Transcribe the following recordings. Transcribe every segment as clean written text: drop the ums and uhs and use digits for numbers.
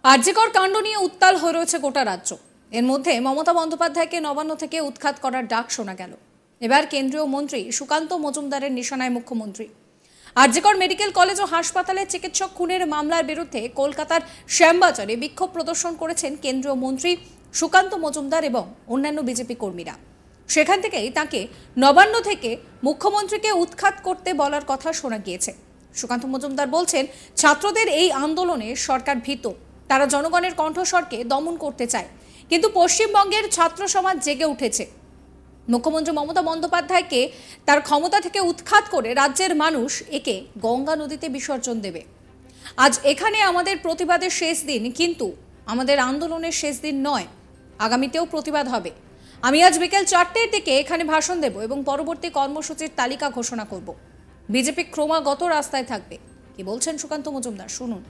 আরজিকর কাণ্ড নিয়ে উত্তাল হয়ে রয়েছে গোটা রাজ্য। এর মধ্যে মমতা বন্দ্যোপাধ্যায়কে নবান্ন থেকে উৎখাত করার ডাক শোনা গেল। এবার কেন্দ্রীয় মন্ত্রী সুকান্ত মজুমদারের নিশানায় মুখ্যমন্ত্রী। আরজিকর মেডিকেল কলেজ ও হাসপাতালে চিকিৎসক খুনের মামলার বিরুদ্ধে কলকাতার শ্যামবাজারে বিক্ষোভ প্রদর্শন করেছেন কেন্দ্রীয় মন্ত্রী সুকান্ত মজুমদার এবং অন্যান্য বিজেপি কর্মীরা। সেখান থেকেই তাকে নবান্ন থেকে মুখ্যমন্ত্রীকে উৎখাত করতে বলার কথা শোনা গিয়েছে। সুকান্ত মজুমদার বলছেন, ছাত্রদের এই আন্দোলনে সরকার ভীত, তারা জনগণের কণ্ঠস্বরকে দমন করতে চায়, কিন্তু পশ্চিমবঙ্গের ছাত্র সমাজ জেগে উঠেছে। মুখ্যমন্ত্রী মমতা বন্দ্যোপাধ্যায়কে তার ক্ষমতা থেকে উৎখাত করে রাজ্যের মানুষ একে গঙ্গা নদীতে বিসর্জন দেবে। আজ এখানে আমাদের প্রতিবাদের শেষ দিন, কিন্তু আমাদের আন্দোলনের শেষ দিন নয়, আগামীতেও প্রতিবাদ হবে। আমি আজ বিকেল 4টের দিকে এখানে ভাষণ দেব এবং পরবর্তী কর্মসূচির তালিকা ঘোষণা করব। বিজেপি ক্রমাগত রাস্তায় থাকবে। কি বলছেন সুকান্ত মজুমদার, শুনুন।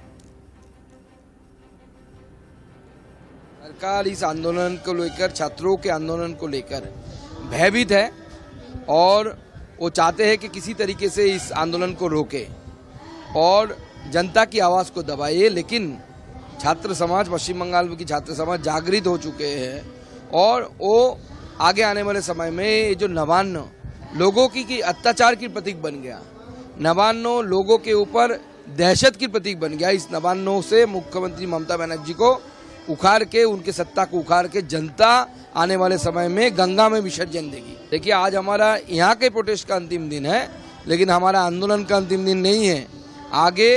सरकार इस आंदोलन को लेकर, छात्रों के आंदोलन को लेकर भयभीत है और वो चाहते हैं कि किसी तरीके से इस आंदोलन को रोके और जनता की आवाज़ को दबाए। लेकिन छात्र समाज, पश्चिम बंगाल की छात्र समाज जागृत हो चुके हैं और वो आगे आने वाले समय में ये जो नवान्न लोगों की अत्याचार की प्रतीक बन गया, नवान्न लोगों के ऊपर दहशत की प्रतीक बन गया। इस नवान्नों से मुख्यमंत्री ममता बनर्जी को उखाड़ के, उनके सत्ता को उखाड़ के जनता आने वाले समय में गंगा में विसर्जन देगी। देखिए, आज हमारा यहाँ के प्रोटेस्ट का अंतिम दिन है, लेकिन हमारा आंदोलन का अंतिम दिन नहीं है। आगे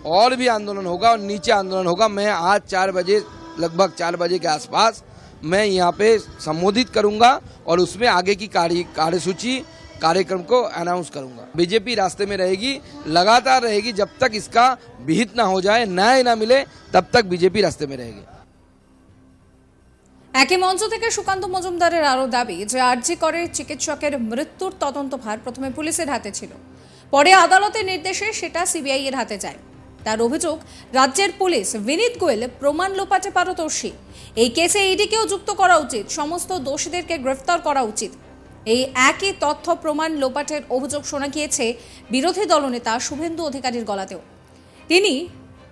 और भी आंदोलन होगा और नीचे आंदोलन होगा। मैं आज 4 बजे, लगभग 4 बजे के आसपास मैं यहाँ पे संबोधित करूँगा और उसमें आगे की कार्यसूची, कार्यक्रम को अनाउंस करूँगा। बीजेपी रास्ते में रहेगी, लगातार रहेगी, जब तक इसका विहित ना हो जाए, न्याय ना मिले, तब तक बीजेपी रास्ते में रहेगी। একই মঞ্চ থেকে সুকান্ত মজুমদারের আরও দাবি যে আরজিকরের চিকিৎসকের মৃত্যুর তদন্তভার প্রথমে পুলিশের হাতে ছিল, পরে আদালতের নির্দেশে সেটা সিবিআই এর হাতে যায়। তার অভিযোগ, রাজ্যের পুলিশ বিনীত গোয়েল প্রমাণ লোপাটে পারদর্শী। এই কেসে ইডিকেও যুক্ত করা উচিত, সমস্ত দোষীদেরকে গ্রেফতার করা উচিত। এই একই তথ্য প্রমাণ লোপাটের অভিযোগ শোনা গিয়েছে বিরোধী দলনেতা শুভেন্দু অধিকারীর গলাতেও। তিনি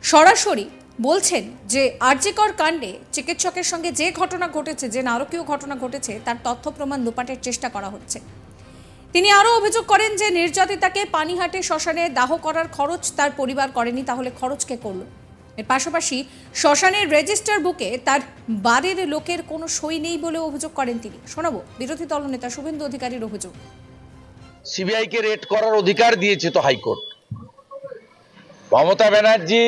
সরাসরি বলছেন যে আরজিকর কাণ্ডে চিকিৎসকের সঙ্গে যে ঘটনা ঘটেছে, যে নারকীয় ঘটনা ঘটেছে, তার তথ্য প্রমাণ লোপাটের চেষ্টা করা হচ্ছে। তিনি আরও অভিযোগ করেন যে নির্যাতিতাকে পানিহাটি শ্মশানে দাহ করার খরচ তার পরিবার করেনি, তাহলে খরচ কে করল? এর পাশাপাশি শ্মশানের রেজিস্টার বুকে তার বাড়ির লোকের কোনো সই নেই বলে অভিযোগ করেন তিনি। শোনাবো বিরোধী দলনেতা শুভেন্দু অধিকারীর অভিযোগ। সিবিআই কে রেড করার অধিকার দিয়েছে তো হাইকোর্ট। মমতা ব্যানার্জি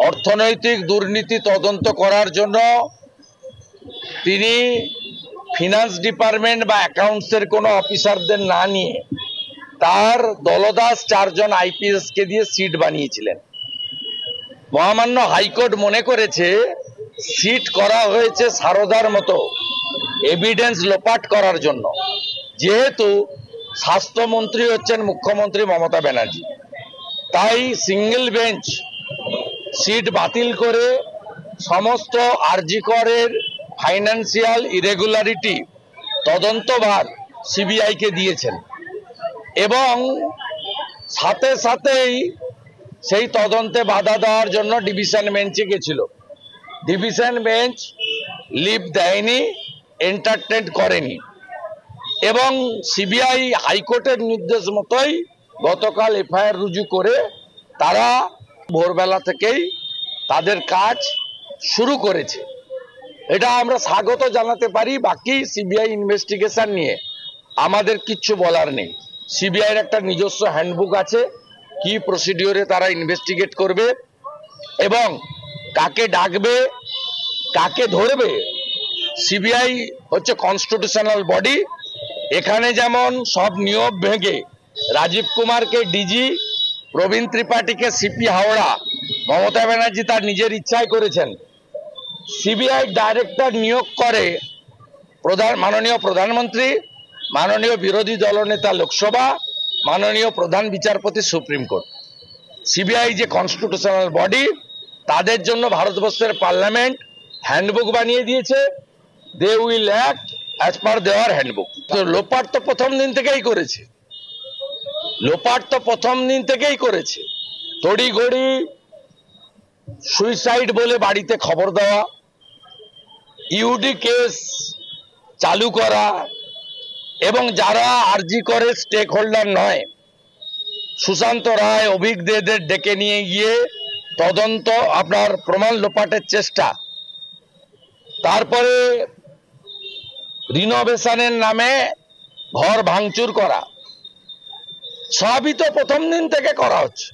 অর্থনৈতিক দুর্নীতি তদন্ত করার জন্য তিনি ফিনান্স ডিপার্টমেন্ট বা অ্যাকাউন্টসের কোনো অফিসারদের না নিয়ে তার দলদাস 4 জন আইপিএস কে দিয়ে সিট বানিয়েছিলেন। মহামান্য হাইকোর্ট মনে করেছে সিট করা হয়েছে সারদার মতো এভিডেন্স লোপাট করার জন্য, যেহেতু স্বাস্থ্যমন্ত্রী হচ্ছেন মুখ্যমন্ত্রী মমতা ব্যানার্জি। তাই সিঙ্গেল বেঞ্চ সিট বাতিল করে সমস্ত আরজিকরের ফাইন্যান্সিয়াল ইরেগুলারিটি তদন্তভার সিবিআই কে দিয়েছেন এবং সাথে সাথেই সেই তদন্তে বাধা দেওয়ার জন্য ডিভিশন বেঞ্চে গেছিল। ডিভিশন বেঞ্চ লিভ দেয়নি, এন্টারটেন করেনি এবং সিবিআই হাইকোর্টের নির্দেশ মতোই গতকাল এফআইআর রুজু করে তারা ভোরবেলা থেকেই তাদের কাজ শুরু করেছে। এটা আমরা স্বাগত জানাতে পারি। বাকি সিবিআই ইনভেস্টিগেশন নিয়ে আমাদের কিচ্ছু বলার নেই। সিবিআই এর একটা নিজস্ব হ্যান্ডবুক আছে, কি প্রসিডিওরে তারা ইনভেস্টিগেট করবে এবং কাকে ডাকবে, কাকে ধরবে। সিবিআই হচ্ছে কনস্টিটিউশনাল বডি। এখানে যেমন সব নিয়ম ভেঙে রাজীব কুমারকে ডিজি, প্রবীণ ত্রিপাঠীকে সিপি হাওড়া মমতা ব্যানার্জি তার নিজের ইচ্ছায় করেছেন। সিবিআই ডাইরেক্টর নিয়োগ করে মাননীয় প্রধানমন্ত্রী, মাননীয় বিরোধী দলনেতা লোকসভা, মাননীয় প্রধান বিচারপতি সুপ্রিম কোর্ট। সিবিআই যে কনস্টিটিউশনাল বডি, তাদের জন্য ভারতবর্ষের পার্লামেন্ট হ্যান্ডবুক বানিয়ে দিয়েছে। They will act as per দেওয়ার হ্যান্ডবুক। তো লোপাট তো প্রথম দিন থেকেই করেছে, তড়িঘড়ি সুইসাইড বলে বাড়িতে খবর দেওয়া, ইউডি কেস চালু করা এবং যারা আরজি করে স্টেক হোল্ডার নয়, সুশান্ত রায়, অভিজ্ঞদের ডেকে নিয়ে গিয়ে তদন্ত, আপনার প্রমাণ লোপাটের চেষ্টা, তারপরে রিনোভেশনের নামে ঘর ভাঙচুর করা, সবই তো প্রথম দিন থেকে করা হচ্ছে।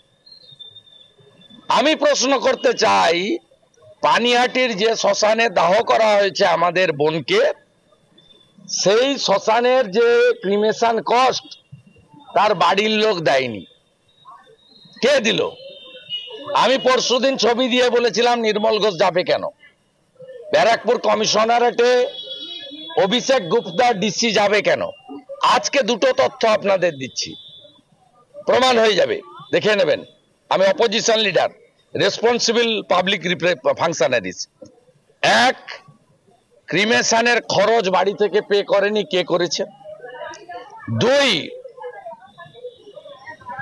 আমি প্রশ্ন করতে চাই, পানিহাটির যে শ্মশানে দাহ করা হয়েছে আমাদের বোনকে, সেই শ্মশানের যে ক্রিমেশন কস্ট তার বাড়ির লোক দেয়নি, কে দিল? আমি পরশুদিন ছবি দিয়ে বলেছিলাম নির্মল ঘোষ যাবে কেন? ব্যারাকপুর কমিশনারেটে অভিষেক গুপ্তা ডিসি যাবে কেন? আজকে দুটো তথ্য আপনাদের দিচ্ছি, প্রমাণ হয়ে যাবে, দেখে নেবেন। আমি opposition leader, responsible public functionaries. এক, ক্রিমেশনের খরচ বাড়ি থেকে পে করেনি, কে করেছে? দুই,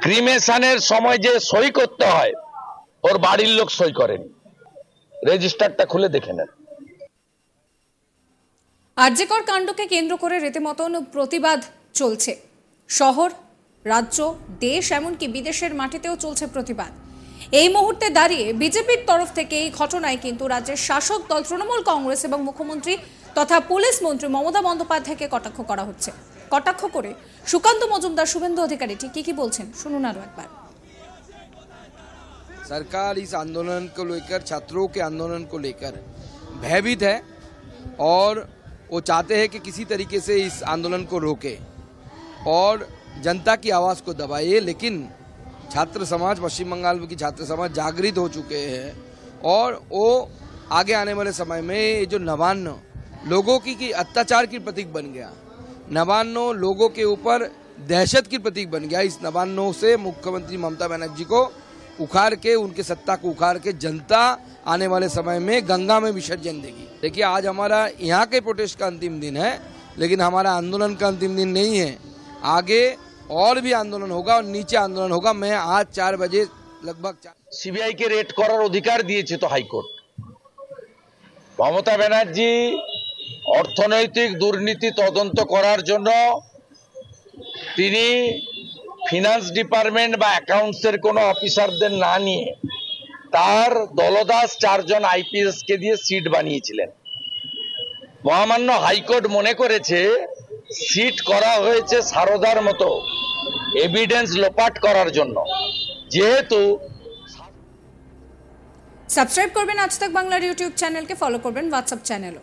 ক্রিমেশনের সময় যে সই করতে হয় ওর বাড়ির লোক সই করেনি, রেজিস্টারটা খুলে দেখে নেন। আরজিকর কাণ্ডকে কেন্দ্র করে রীতিমতন প্রতিবাদ চলছে। শহর, রাজ্য, দেশ, এমনকি বিদেশের মাটিতেও চলছে প্রতিবাদ। এই মুহূর্তে দাঁড়িয়ে বিজেপির তরফ থেকে এই ঘটনায় কিন্তু রাজ্যের শাসক দল তৃণমূল কংগ্রেস এবং মুখ্যমন্ত্রী তথা পুলিশ মন্ত্রী মমতা বন্দ্যোপাধ্যায়কে কটাক্ষ করা হচ্ছে। কটাক্ষ করে সুকান্ত মজুমদার, শুভেন্দু অধিকারী ঠিক কি বলছেন শুনুন আরো একবার। सरकार इस आंदोलन को लेकर, छात्रों के आंदोलन को लेकर भयभीत है और वो चाहते हैं कि किसी तरीके से इस आंदोलन को रोके और जनता की आवाज़ को दबाए। लेकिन छात्र समाज, पश्चिम बंगाल की छात्र समाज जागृत हो चुके हैं और वो आगे आने वाले समय में ये जो नवान्न लोगों की अत्याचार की प्रतीक बन गया, नवान्नो लोगों के ऊपर दहशत की प्रतीक बन गया। इस नवान्नो से मुख्यमंत्री ममता बनर्जी को उखाड़ के, उनके सत्ता को उखाड़ के जनता आने वाले समय में गंगा में विसर्जन देगी। देखिए, आज हमारा यहाँ के प्रोटेस्ट का अंतिम दिन है, लेकिन हमारा आंदोलन का अंतिम दिन नहीं है। आगे और भी आंदोलन होगा और नीचे आंदोलन होगा। मैं आज 4 बजे लगभग সিবিআই কে রেড করার অধিকার দিয়েছে তো হাইকোর্ট। মমতা ব্যানার্জি অর্থনৈতিক দুর্নীতি তদন্ত করার জন্য তিনি ফিনান্স ডিপার্টমেন্ট বা অ্যাকাউন্টসের কোনো অফিসারদের না নিয়ে তার দলদাস 4 জন আইপিএস কে দিয়ে সিট বানিয়েছিলেন। মহামান্য হাইকোর্ট মনে করেছে সিট করা হয়েছে সারদার মতো এভিডেন্স লোপাট করার জন্য। যেহেতু সাবস্ক্রাইব করবেন আজ তাক বাংলার ইউটিউব চ্যানেলকে, ফলো করবেন হোয়াটসঅ্যাপ চ্যানেলও।